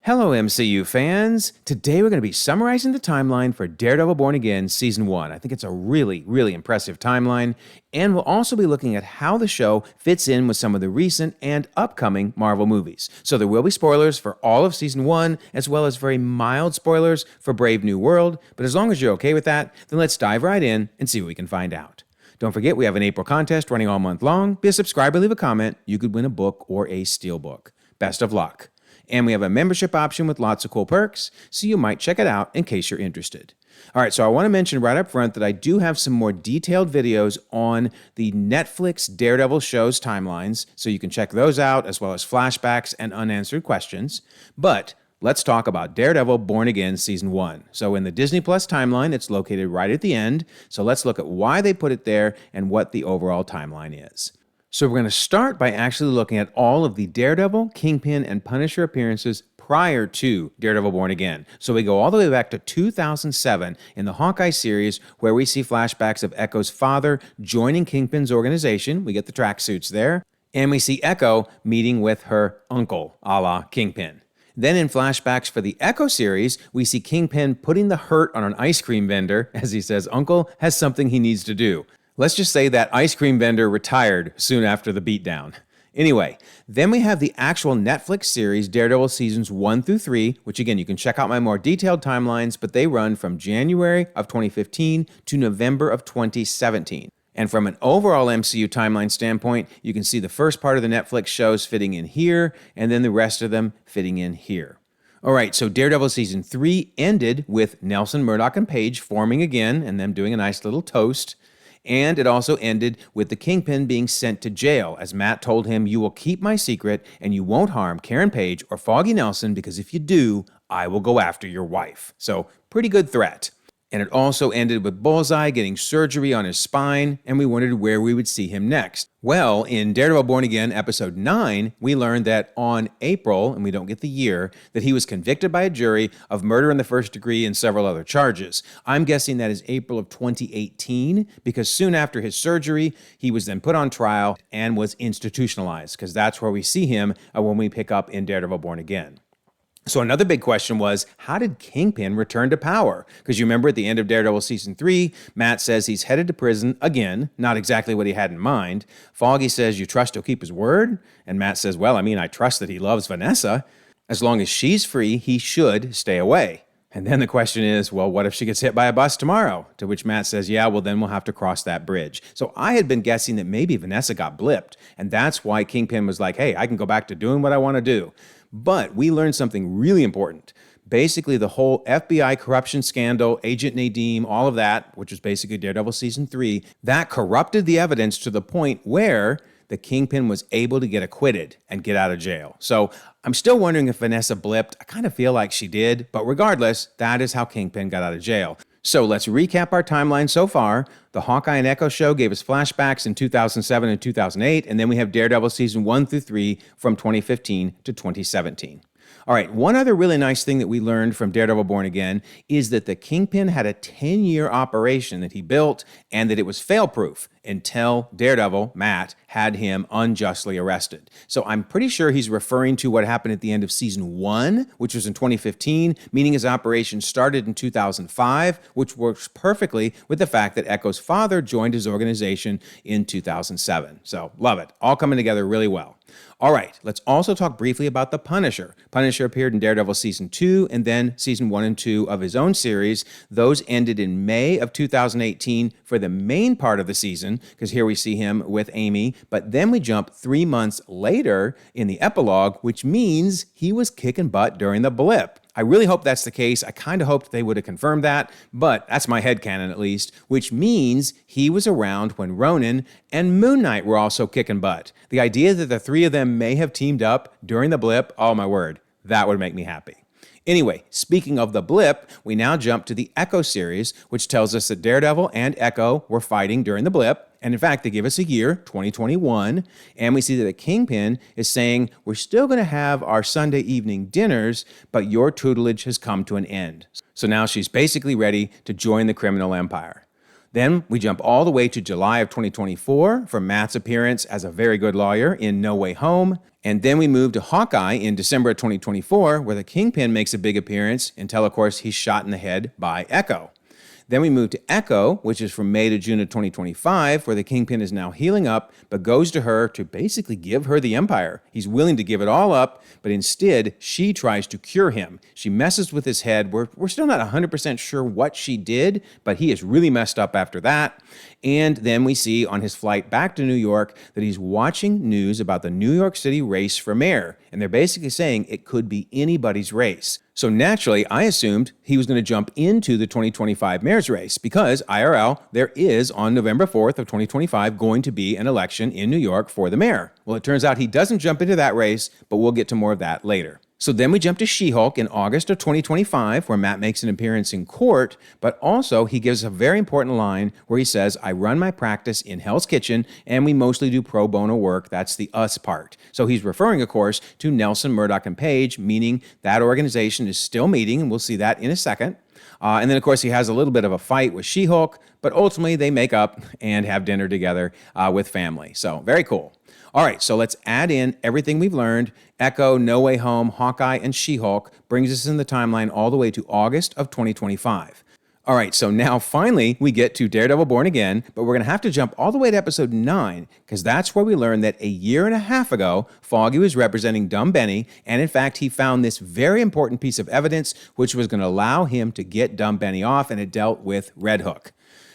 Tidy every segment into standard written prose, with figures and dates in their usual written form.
Hello, MCU fans. Today we're going to be summarizing the timeline for Daredevil Born Again Season 1. I think it's a really impressive timeline, and we'll also be looking at how the show fits in with some of the recent and upcoming Marvel movies. So there will be spoilers for all of Season 1, as well as very mild spoilers for Brave New World, but as long as you're okay with that, then let's dive right in and see what we can find out. Don't forget, we have an April contest running all month long. Be a subscriber, leave a comment. You could win a book or a steelbook. Best of luck. And we have a membership option with lots of cool perks, so you might check it out in case you're interested. All right, so I want to mention right up front that I do have some more detailed videos on the Netflix Daredevil show's timelines, so you can check those out, as well as flashbacks and unanswered questions. But let's talk about Daredevil Born Again Season 1. So in the Disney Plus timeline, it's located right at the end, so let's look at why they put it there and what the overall timeline is. So we're going to start by actually looking at all of the Daredevil, Kingpin, and Punisher appearances prior to Daredevil Born Again. So we go all the way back to 2007 in the Hawkeye series, where we see flashbacks of Echo's father joining Kingpin's organization. We get the tracksuits there. And we see Echo meeting with her uncle, a la Kingpin. Then in flashbacks for the Echo series, we see Kingpin putting the hurt on an ice cream vendor as he says Uncle has something he needs to do. Let's just say that ice cream vendor retired soon after the beatdown. Anyway, then we have the actual Netflix series Daredevil Seasons 1 through 3, which again, you can check out my more detailed timelines, but they run from January of 2015 to November of 2017. And from an overall MCU timeline standpoint, you can see the first part of the Netflix shows fitting in here, and then the rest of them fitting in here. All right, so Daredevil Season 3 ended with Nelson, Murdock, and Page forming again, and them doing a nice little toast. And it also ended with the Kingpin being sent to jail, as Matt told him, "You will keep my secret, and you won't harm Karen Page or Foggy Nelson, because if you do, I will go after your wife." So, pretty good threat. And it also ended with Bullseye getting surgery on his spine, and we wondered where we would see him next. Well, in Daredevil Born Again, Episode 9, we learned that on April, and we don't get the year, that he was convicted by a jury of murder in the first degree and several other charges. I'm guessing that is April of 2018, because soon after his surgery, he was then put on trial and was institutionalized, because that's where we see him when we pick up in Daredevil Born Again. So another big question was, how did Kingpin return to power? Because you remember at the end of Daredevil Season 3, Matt says he's headed to prison again, not exactly what he had in mind. Foggy says, "You trust he'll keep his word?" And Matt says, "Well, I trust that he loves Vanessa. As long as she's free, he should stay away." And then the question is, well, what if she gets hit by a bus tomorrow? To which Matt says, "Yeah, well, then we'll have to cross that bridge." So I had been guessing that maybe Vanessa got blipped, and that's why Kingpin was like, "Hey, I can go back to doing what I want to do." But we learned something really important. Basically, the whole FBI corruption scandal, Agent Nadeem, all of that, which was basically Daredevil Season 3, that corrupted the evidence to the point where the Kingpin was able to get acquitted and get out of jail. So I'm still wondering if Vanessa blipped. I kind of feel like she did, but regardless, that is how Kingpin got out of jail. So let's recap our timeline so far. The Hawkeye and Echo show gave us flashbacks in 2007 and 2008, and then we have Daredevil Season 1 through 3 from 2015 to 2017. All right, one other really nice thing that we learned from Daredevil Born Again is that the Kingpin had a 10-year operation that he built and that it was fail-proof until Daredevil, Matt, had him unjustly arrested. So I'm pretty sure he's referring to what happened at the end of Season 1, which was in 2015, meaning his operation started in 2005, which works perfectly with the fact that Echo's father joined his organization in 2007. So love it. All coming together really well. All right, let's also talk briefly about the Punisher. Punisher appeared in Daredevil Season 2 and then Season 1 and 2 of his own series. Those ended in May of 2018 for the main part of the season, because here we see him with Amy, but then we jump 3 months later in the epilogue, which means he was kicking butt during the blip. I really hope that's the case. I kind of hoped they would have confirmed that, but that's my headcanon at least, which means he was around when Ronin and Moon Knight were also kicking butt. The idea that the three of them may have teamed up during the blip, oh my word, that would make me happy. Anyway, speaking of the blip, we now jump to the Echo series, which tells us that Daredevil and Echo were fighting during the blip. And in fact, they give us a year, 2021, and we see that the Kingpin is saying, "We're still going to have our Sunday evening dinners, but your tutelage has come to an end." So now she's basically ready to join the criminal empire. Then we jump all the way to July of 2024 for Matt's appearance as a very good lawyer in No Way Home. And then we move to Hawkeye in December of 2024, where the Kingpin makes a big appearance until, of course, he's shot in the head by Echo. Then we move to Echo, which is from May to June of 2025, where the Kingpin is now healing up, but goes to her to basically give her the Empire. He's willing to give it all up, but instead, she tries to cure him. She messes with his head. We're still not 100% sure what she did, but he is really messed up after that. And then we see on his flight back to New York that he's watching news about the New York City race for mayor. And they're basically saying it could be anybody's race. So naturally, I assumed he was going to jump into the 2025 mayor's race because IRL, there is on November 4th of 2025 going to be an election in New York for the mayor. Well, it turns out he doesn't jump into that race, but we'll get to more of that later. So then we jump to She-Hulk in August of 2025, where Matt makes an appearance in court, but also he gives a very important line where he says, I run my practice in Hell's Kitchen, and we mostly do pro bono work. That's the us part. So he's referring, of course, to Nelson, Murdoch, and Page, meaning that organization is still meeting, and we'll see that in a second. And then, of course, he has a little bit of a fight with She-Hulk, but ultimately they make up and have dinner together with family. So very cool. All right, so let's add in everything we've learned. Echo, No Way Home, Hawkeye, and She-Hulk brings us in the timeline all the way to August of 2025. All right, so now finally we get to Daredevil Born Again, but we're going to have to jump all the way to episode 9 because that's where we learn that a year and a half ago, Foggy was representing Dumb Benny, and in fact, he found this very important piece of evidence which was going to allow him to get Dumb Benny off, and it dealt with Red Hook.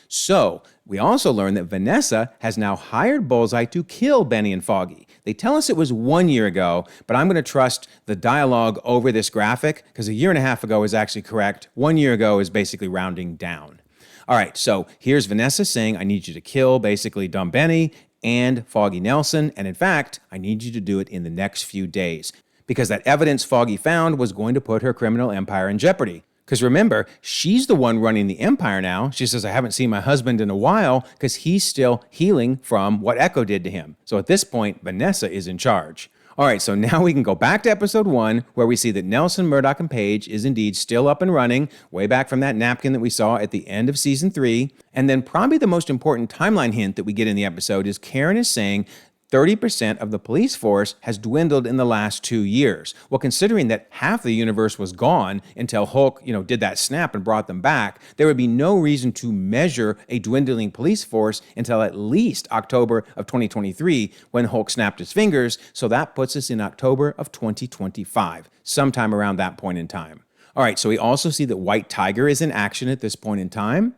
So, we also learned that Vanessa has now hired Bullseye to kill Benny and Foggy. They tell us it was 1 year ago, but I'm going to trust the dialogue over this graphic because a year and a half ago is actually correct. 1 year ago is basically rounding down. All right, so here's Vanessa saying, I need you to kill basically Dumb Benny and Foggy Nelson, and in fact, I need you to do it in the next few days because that evidence Foggy found was going to put her criminal empire in jeopardy. Because remember, she's the one running the Empire now. She says, I haven't seen my husband in a while because he's still healing from what Echo did to him. So at this point, Vanessa is in charge. All right, so now we can go back to episode 1 where we see that Nelson, Murdoch, and Page is indeed still up and running, way back from that napkin that we saw at the end of season 3. And then probably the most important timeline hint that we get in the episode is Karen is saying 30% of the police force has dwindled in the last 2 years. Well, considering that half the universe was gone until Hulk, did that snap and brought them back, there would be no reason to measure a dwindling police force until at least October of 2023 when Hulk snapped his fingers. So that puts us in October of 2025, sometime around that point in time. All right, so we also see that White Tiger is in action at this point in time.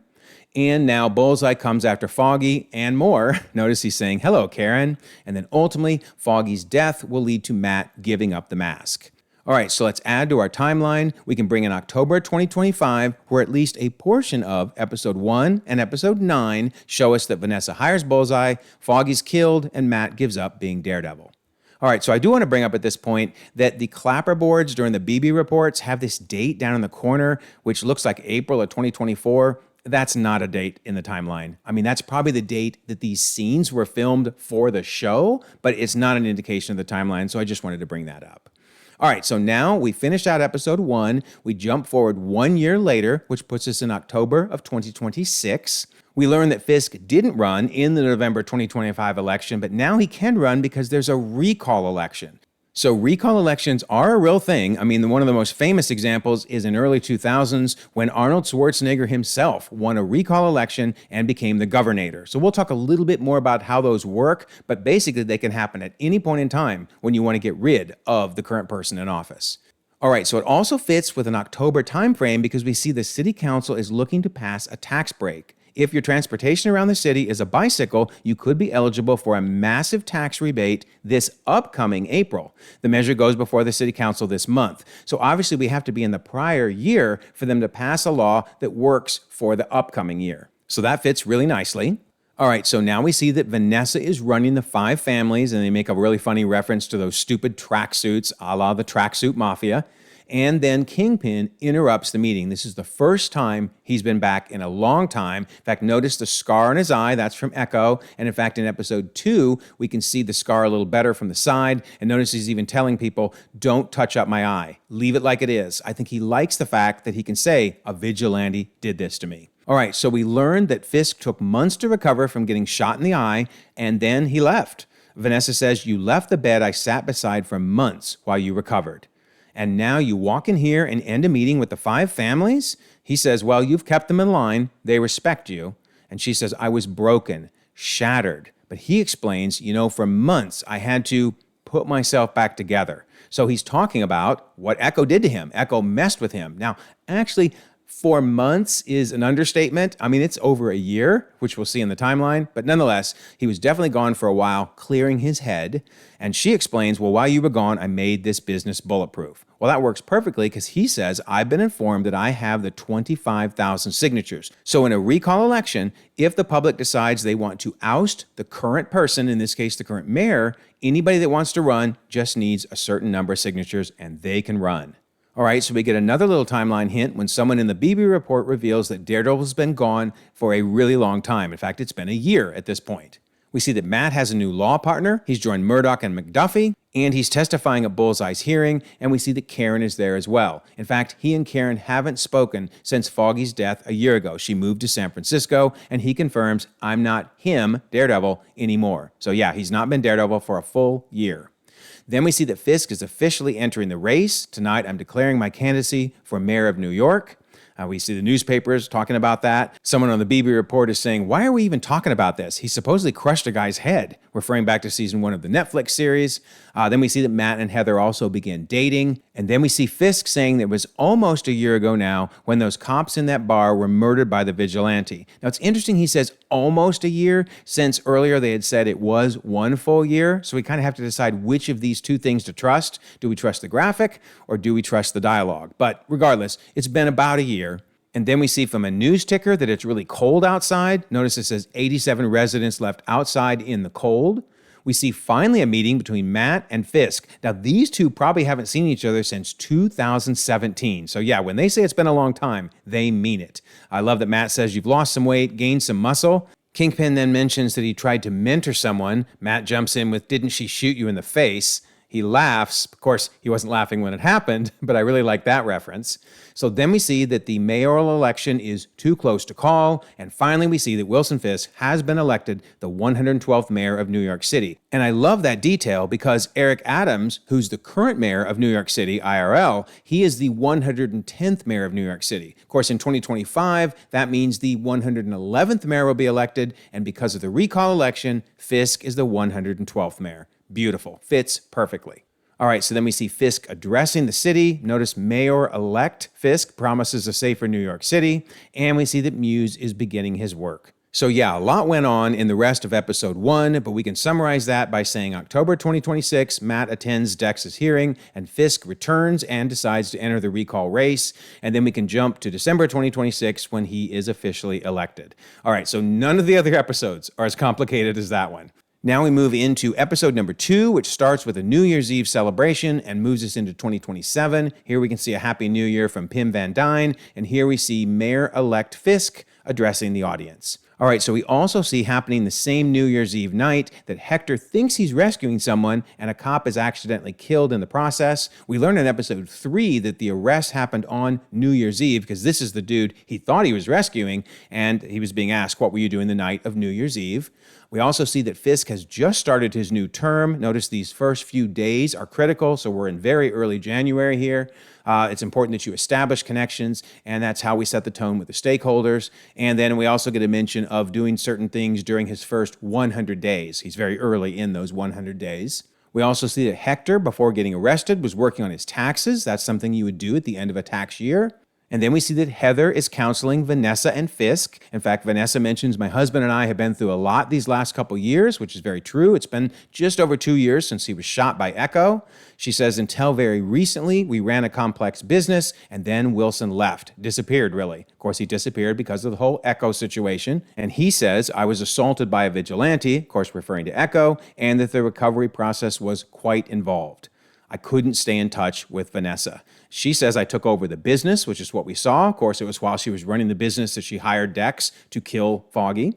And now Bullseye comes after Foggy and more. Notice he's saying, hello, Karen. And then ultimately, Foggy's death will lead to Matt giving up the mask. All right, so let's add to our timeline. We can bring in October 2025, where at least a portion of episode 1 and episode 9 show us that Vanessa hires Bullseye, Foggy's killed, and Matt gives up being Daredevil. All right, so I do want to bring up at this point that the clapperboards during the BB reports have this date down in the corner, which looks like April of 2024. That's not a date in the timeline. I mean, that's probably the date that these scenes were filmed for the show, but it's not an indication of the timeline, so I just wanted to bring that up. All right, so now we finished out episode 1. We jump forward 1 year later, which puts us in October of 2026. We learn that Fisk didn't run in the November 2025 election, but now he can run because there's a recall election. So recall elections are a real thing. I mean, one of the most famous examples is in early 2000s when Arnold Schwarzenegger himself won a recall election and became the governor. So we'll talk a little bit more about how those work, but basically they can happen at any point in time when you want to get rid of the current person in office. All right, so it also fits with an October timeframe because we see the city council is looking to pass a tax break. If your transportation around the city is a bicycle, you could be eligible for a massive tax rebate this upcoming April. The measure goes before the city council this month. So obviously we have to be in the prior year for them to pass a law that works for the upcoming year. So that fits really nicely. All right, so now we see that Vanessa is running the 5 families, and they make a really funny reference to those stupid tracksuits, a la the tracksuit mafia. And then Kingpin interrupts the meeting. This is the first time he's been back in a long time. In fact, notice the scar on his eye. That's from Echo. And in fact, in episode 2, we can see the scar a little better from the side. And notice he's even telling people, don't touch up my eye. Leave it like it is. I think he likes the fact that he can say, a vigilante did this to me. All right, so we learned that Fisk took months to recover from getting shot in the eye, and then he left. Vanessa says, "You left the bed I sat beside for months while you recovered. And now you walk in here and end a meeting with the 5 families?" He says, "Well, you've kept them in line. They respect you." And she says, "I was broken, shattered." But he explains, "For months I had to put myself back together." So he's talking about what Echo did to him. Echo messed with him. Now, actually, 4 months is an understatement. I mean, it's over a year, which we'll see in the timeline. But nonetheless, he was definitely gone for a while, clearing his head. And she explains, "Well, while you were gone, I made this business bulletproof." Well, that works perfectly because he says, "I've been informed that I have the 25,000 signatures. So in a recall election, if the public decides they want to oust the current person, in this case, the current mayor, anybody that wants to run just needs a certain number of signatures and they can run." All right, so we get another little timeline hint when someone in the BB report reveals that Daredevil's been gone for a really long time. In fact, it's been a year at this point. We see that Matt has a new law partner. He's joined Murdoch and McDuffie, and he's testifying at Bullseye's hearing, and we see that Karen is there as well. In fact, he and Karen haven't spoken since Foggy's death a year ago. She moved to San Francisco, and he confirms, "I'm not him, Daredevil, anymore." So yeah, he's not been Daredevil for a full year. Then we see that Fisk is officially entering the race. "Tonight, I'm declaring my candidacy for mayor of New York." We see the newspapers talking about that. Someone on the BB report is saying, "Why are we even talking about this? He supposedly crushed a guy's head," referring back to season 1 of the Netflix series. Then we see that Matt and Heather also begin dating. And then we see Fisk saying that it was almost a year ago now when those cops in that bar were murdered by the vigilante. Now, it's interesting he says almost a year, since earlier they had said it was 1 full year. So we kind of have to decide which of these two things to trust. Do we trust the graphic or do we trust the dialogue? But regardless, it's been about a year. And then we see from a news ticker that it's really cold outside. Notice it says 87 residents left outside in the cold. We see finally a meeting between Matt and Fisk. Now, these two probably haven't seen each other since 2017. So yeah, when they say it's been a long time, they mean it. I love that Matt says, "You've lost some weight, gained some muscle." Kingpin then mentions that he tried to mentor someone. Matt jumps in with, "Didn't she shoot you in the face?" He laughs. Of course, he wasn't laughing when it happened, but I really like that reference. So then we see that the mayoral election is too close to call. And finally, we see that Wilson Fisk has been elected the 112th mayor of New York City. And I love that detail because Eric Adams, who's the current mayor of New York City, IRL, he is the 110th mayor of New York City. Of course, in 2025, that means the 111th mayor will be elected. And because of the recall election, Fisk is the 112th mayor. Beautiful. Fits perfectly. All right, so then we see Fisk addressing the city. Notice Mayor-elect Fisk promises a safer New York City, and we see that Muse is beginning his work. So yeah, a lot went on in the rest of episode 1, but we can summarize that by saying October 2026, Matt attends Dex's hearing, and Fisk returns and decides to enter the recall race, and then we can jump to December 2026 when he is officially elected. All right, so none of the other episodes are as complicated as that one. Now we move into episode number 2, which starts with a New Year's Eve celebration and moves us into 2027. Here we can see a Happy New Year from Pim Van Dyne, and here we see Mayor-elect Fisk addressing the audience. All right, so we also see happening the same New Year's Eve night that Hector thinks he's rescuing someone and a cop is accidentally killed in the process. We learn in episode 3 that the arrest happened on New Year's Eve because this is the dude he thought he was rescuing, and he was being asked, "What were you doing the night of New Year's Eve?" We also see that Fisk has just started his new term. Notice these first few days are critical, so we're in very early January here. It's important that you establish connections, and that's how we set the tone with the stakeholders. And then we also get a mention of doing certain things during his first 100 days. He's very early in those 100 days. We also see that Hector, before getting arrested, was working on his taxes. That's something you would do at the end of a tax year. And then we see that Heather is counseling Vanessa and Fisk. In fact, Vanessa mentions, "My husband and I have been through a lot these last couple years," which is very true. It's been just over 2 years since he was shot by Echo. She says, "Until very recently, we ran a complex business, and then Wilson left." Disappeared, really. Of course, he disappeared because of the whole Echo situation. And he says, "I was assaulted by a vigilante," of course referring to Echo, and that the recovery process was quite involved. I couldn't stay in touch with Vanessa. She says, "I took over the business," which is what we saw. Of course, it was while she was running the business that she hired Dex to kill Foggy.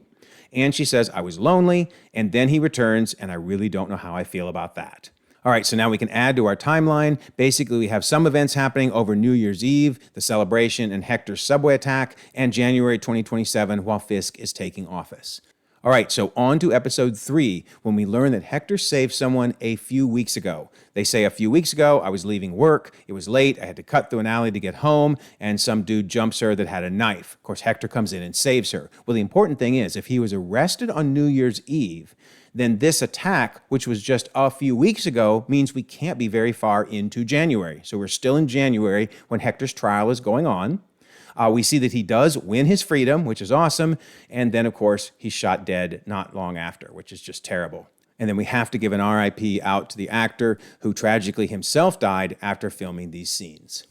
And she says, "I was lonely," and then he returns, "and I really don't know how I feel about that." All right, so now we can add to our timeline. Basically, we have some events happening over New Year's Eve, the celebration and Hector's subway attack, and January 2027 while Fisk is taking office. All right, so on to episode 3, when we learn that Hector saved someone a few weeks ago. They say a few weeks ago, I was leaving work, it was late, I had to cut through an alley to get home, and some dude jumps her that had a knife. Of course, Hector comes in and saves her. Well, the important thing is, if he was arrested on New Year's Eve, then this attack, which was just a few weeks ago, means we can't be very far into January. So we're still in January when Hector's trial is going on. We see that he does win his freedom, which is awesome. And then, of course, he's shot dead not long after, which is just terrible. And then we have to give an RIP out to the actor who tragically himself died after filming these scenes.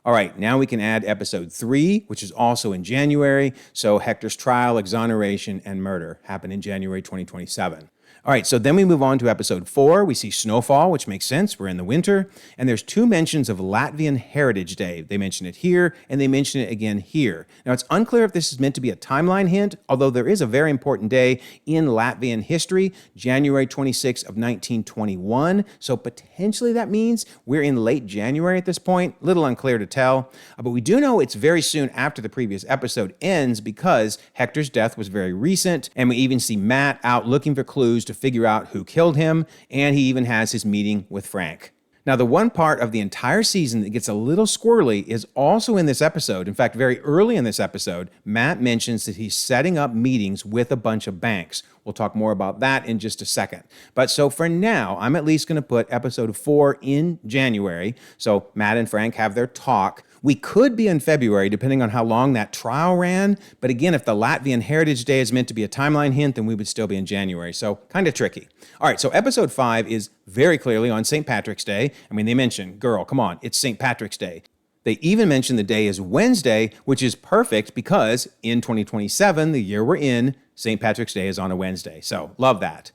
All right, now we can add episode 3, which is also in January. So Hector's trial, exoneration, and murder happen in January 2027. All right, so then we move on to episode 4. We see snowfall, which makes sense. We're in the winter. And there's 2 mentions of Latvian Heritage Day. They mention it here, and they mention it again here. Now, it's unclear if this is meant to be a timeline hint, although there is a very important day in Latvian history, January 26th of 1921. So potentially that means we're in late January at this point. Little unclear to tell. But we do know it's very soon after the previous episode ends because Hector's death was very recent. And we even see Matt out looking for clues to figure out who killed him, and he even has his meeting with Frank. Now, the one part of the entire season that gets a little squirrely is also in this episode. In fact, very early in this episode, Matt mentions that he's setting up meetings with a bunch of banks. We'll talk more about that in just a second. But so for now, I'm at least going to put episode 4 in January. So Matt and Frank have their talk. We could be in February, depending on how long that trial ran. But again, if the Latvian Heritage Day is meant to be a timeline hint, then we would still be in January. So kind of tricky. All right, so episode 5 is very clearly on St. Patrick's Day. I mean, they mention, girl, come on, it's St. Patrick's Day. They even mention the day is Wednesday, which is perfect because in 2027, the year we're in, St. Patrick's Day is on a Wednesday. So love that.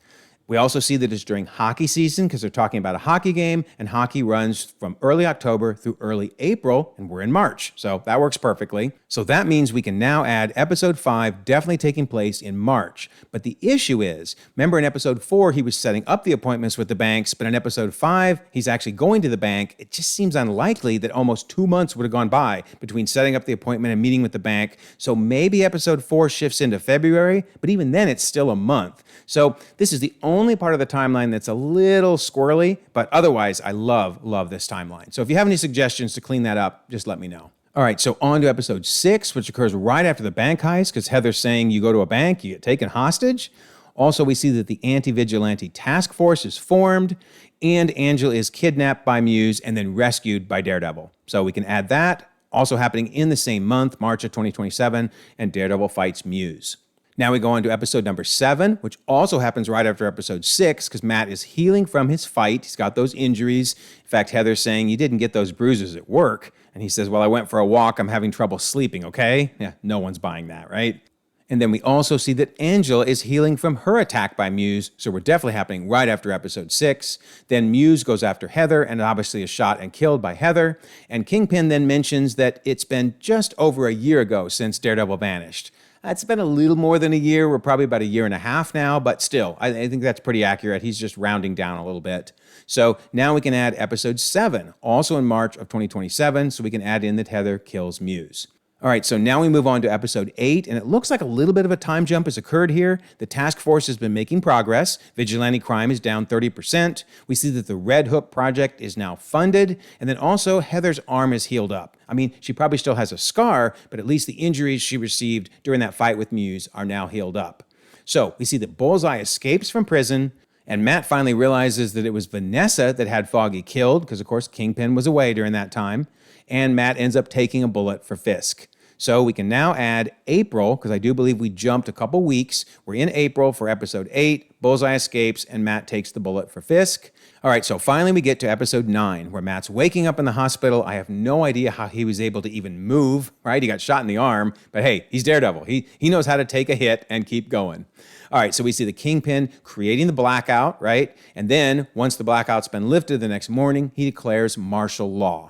We also see that it's during hockey season because they're talking about a hockey game, and hockey runs from early October through early April, and we're in March. So that works perfectly. So that means we can now add episode 5 definitely taking place in March. But the issue is, remember in episode 4, he was setting up the appointments with the banks, but in episode 5, he's actually going to the bank. It just seems unlikely that almost 2 months would have gone by between setting up the appointment and meeting with the bank. So maybe episode 4 shifts into February, but even then it's still a month. So this is the only part of the timeline that's a little squirrely, but otherwise I love this timeline. So if you have any suggestions to clean that up, just let me know. All right, so on to episode 6, which occurs right after the bank heist, because Heather's saying you go to a bank, you get taken hostage. Also, we see that the anti-vigilante task force is formed, and Angela is kidnapped by Muse and then rescued by Daredevil. So we can add that. Also happening in the same month, March of 2027, and Daredevil fights Muse. Now we go on to episode number 7, which also happens right after episode 6 because Matt is healing from his fight. He's got those injuries. In fact, Heather's saying, you didn't get those bruises at work. And he says, well, I went for a walk. I'm having trouble sleeping, okay? Yeah, no one's buying that, right? And then we also see that Angela is healing from her attack by Muse, so we're definitely happening right after episode 6. Then Muse goes after Heather and obviously is shot and killed by Heather. And Kingpin then mentions that it's been just over a year ago since Daredevil vanished. It's been a little more than a year. We're probably about a year and a half now, but still, I think that's pretty accurate. He's just rounding down a little bit. So now we can add episode 7, also in March of 2027, so we can add in that Heather kills Muse. All right, so now we move on to episode 8, and it looks like a little bit of a time jump has occurred here. The task force has been making progress. Vigilante crime is down 30%. We see that the Red Hook project is now funded, and then also Heather's arm is healed up. I mean, she probably still has a scar, but at least the injuries she received during that fight with Muse are now healed up. So we see that Bullseye escapes from prison, and Matt finally realizes that it was Vanessa that had Foggy killed, because of course Kingpin was away during that time, and Matt ends up taking a bullet for Fisk. So we can now add April, because I do believe we jumped a couple weeks. We're in April for episode 8. Bullseye escapes, and Matt takes the bullet for Fisk. All right, so finally we get to episode 9, where Matt's waking up in the hospital. I have no idea how he was able to even move, right? He got shot in the arm, but hey, he's Daredevil. He knows how to take a hit and keep going. All right, so we see the Kingpin creating the blackout, right? And then once the blackout's been lifted the next morning, he declares martial law.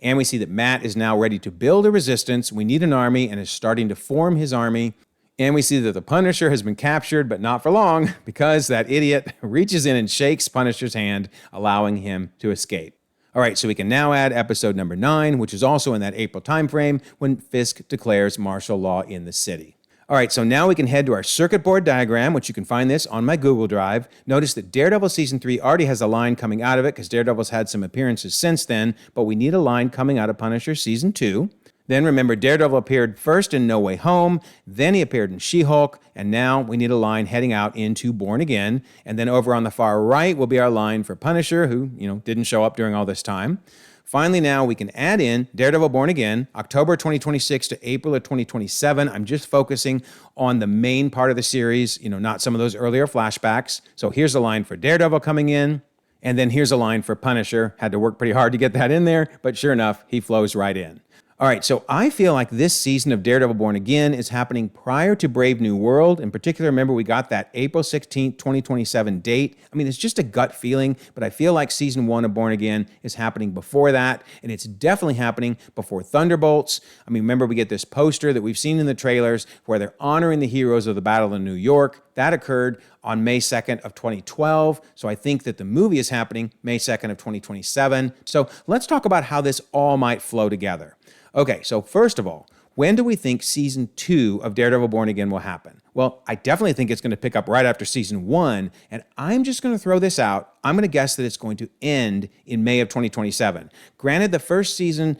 And we see that Matt is now ready to build a resistance. We need an army and is starting to form his army. And we see that the Punisher has been captured, but not for long, because that idiot reaches in and shakes Punisher's hand, allowing him to escape. All right, so we can now add episode number 9, which is also in that April timeframe when Fisk declares martial law in the city. All right, so now we can head to our circuit board diagram, which you can find this on my Google Drive. Notice that Daredevil Season 3 already has a line coming out of it because Daredevil's had some appearances since then, but we need a line coming out of Punisher Season 2. Then remember, Daredevil appeared first in No Way Home, then he appeared in She-Hulk, and now we need a line heading out into Born Again. And then over on the far right will be our line for Punisher, who, didn't show up during all this time. Finally, now we can add in Daredevil Born Again, October 2026 to April of 2027. I'm just focusing on the main part of the series, not some of those earlier flashbacks. So here's a line for Daredevil coming in, and then here's a line for Punisher. Had to work pretty hard to get that in there, but sure enough, he flows right in. All right, so I feel like this season of Daredevil Born Again is happening prior to Brave New World. In particular, remember we got that April 16th, 2027 date. I mean, it's just a gut feeling, but I feel like season 1 of Born Again is happening before that, and it's definitely happening before Thunderbolts. I mean, remember we get this poster that we've seen in the trailers where they're honoring the heroes of the Battle of New York. That occurred on May 2nd of 2012, so I think that the movie is happening May 2nd of 2027. So let's talk about how this all might flow together. Okay, so first of all, when do we think season 2 of Daredevil Born Again will happen? Well, I definitely think it's going to pick up right after season 1, and I'm just going to throw this out. I'm going to guess that it's going to end in May of 2027. Granted, the first season,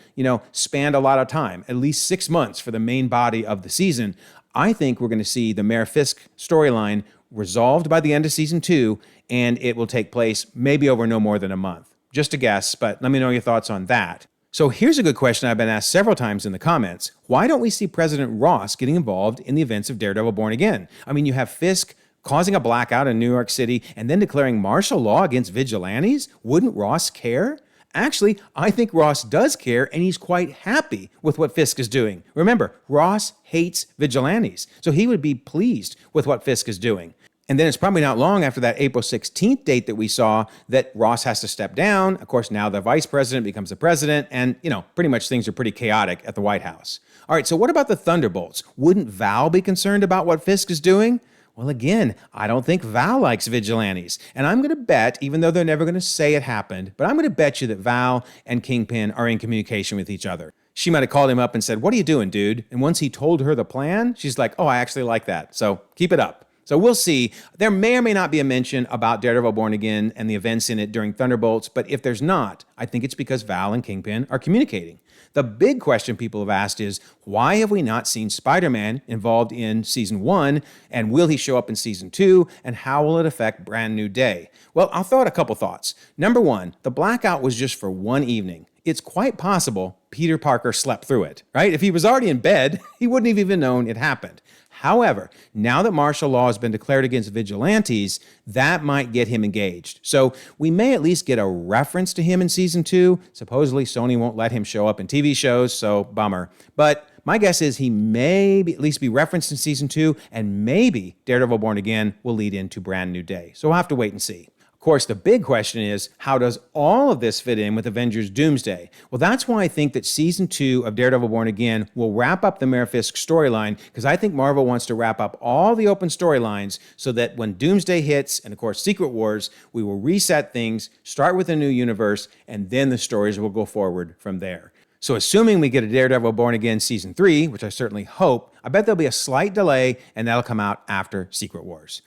spanned a lot of time, at least 6 months for the main body of the season. I think we're going to see the Mayor Fisk storyline resolved by the end of season 2, and it will take place maybe over no more than a month. Just a guess, but let me know your thoughts on that. So here's a good question I've been asked several times in the comments. Why don't we see President Ross getting involved in the events of Daredevil Born Again? I mean, you have Fisk causing a blackout in New York City and then declaring martial law against vigilantes. Wouldn't Ross care? Actually, I think Ross does care, and he's quite happy with what Fisk is doing. Remember, Ross hates vigilantes, so he would be pleased with what Fisk is doing. And then it's probably not long after that April 16th date that we saw that Ross has to step down. Of course, now the vice president becomes the president, and, pretty much things are pretty chaotic at the White House. All right, so what about the Thunderbolts? Wouldn't Val be concerned about what Fisk is doing? Well, again, I don't think Val likes vigilantes. And I'm going to bet, even though they're never going to say it happened, but I'm going to bet you that Val and Kingpin are in communication with each other. She might have called him up and said, "What are you doing, dude?" And once he told her the plan, she's like, "Oh, I actually like that. So keep it up." So we'll see. There may or may not be a mention about Daredevil Born Again and the events in it during Thunderbolts, but if there's not, I think it's because Val and Kingpin are communicating. The big question people have asked is, why have we not seen Spider-Man involved in season 1, and will he show up in season 2, and how will it affect Brand New Day? Well, I'll throw out a couple thoughts. Number 1, the blackout was just for one evening. It's quite possible Peter Parker slept through it, right? If he was already in bed, he wouldn't have even known it happened. However, now that martial law has been declared against vigilantes, that might get him engaged. So we may at least get a reference to him in season 2. Supposedly Sony won't let him show up in TV shows, so bummer. But my guess is he may at least be referenced in season 2, and maybe Daredevil Born Again will lead into Brand New Day. So we'll have to wait and see. Of course, the big question is, how does all of this fit in with Avengers Doomsday? Well, that's why I think that season 2 of Daredevil Born Again will wrap up the Mayor Fisk storyline, because I think Marvel wants to wrap up all the open storylines so that when Doomsday hits, and of course Secret Wars, we will reset things, start with a new universe, and then the stories will go forward from there. So assuming we get a Daredevil Born Again season 3, which I certainly hope, I bet there'll be a slight delay, and that'll come out after Secret Wars.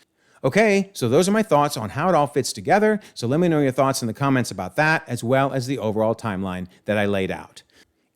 Okay, so those are my thoughts on how it all fits together. So let me know your thoughts in the comments about that, as well as the overall timeline that I laid out.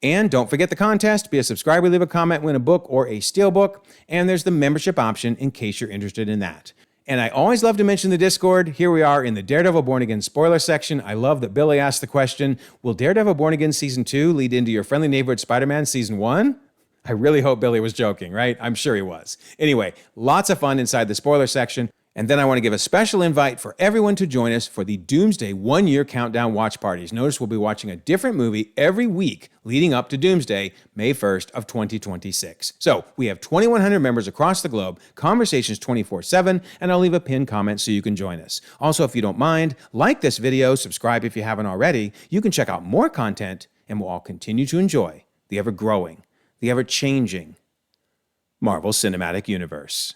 And don't forget the contest. Be a subscriber, leave a comment, win a book or a steelbook. And there's the membership option in case you're interested in that. And I always love to mention the Discord. Here we are in the Daredevil Born Again spoiler section. I love that Billy asked the question, will Daredevil Born Again season 2 lead into your friendly neighborhood Spider-Man season 1? I really hope Billy was joking, right? I'm sure he was. Anyway, lots of fun inside the spoiler section. And then I want to give a special invite for everyone to join us for the Doomsday 1-year countdown watch parties. Notice we'll be watching a different movie every week leading up to Doomsday, May 1st of 2026. So we have 2,100 members across the globe, conversations 24/7, and I'll leave a pinned comment so you can join us. Also, if you don't mind, like this video, subscribe if you haven't already. You can check out more content, and we'll all continue to enjoy the ever-growing, the ever-changing Marvel Cinematic Universe.